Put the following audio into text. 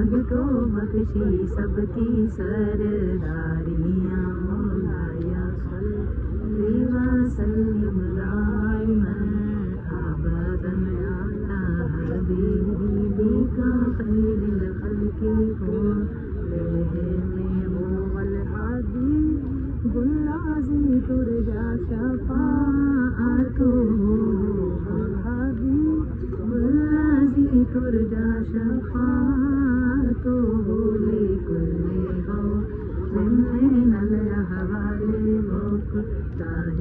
سب کو بخشی سب کی سرداریاں مولایا صلی وسلم دائما ابدا علی حبیبک خیر الخلق كلهم هو الحبیب الذی ترجى شفاعته ترجى شفاعته لكل قوم من الأهوال مفتاح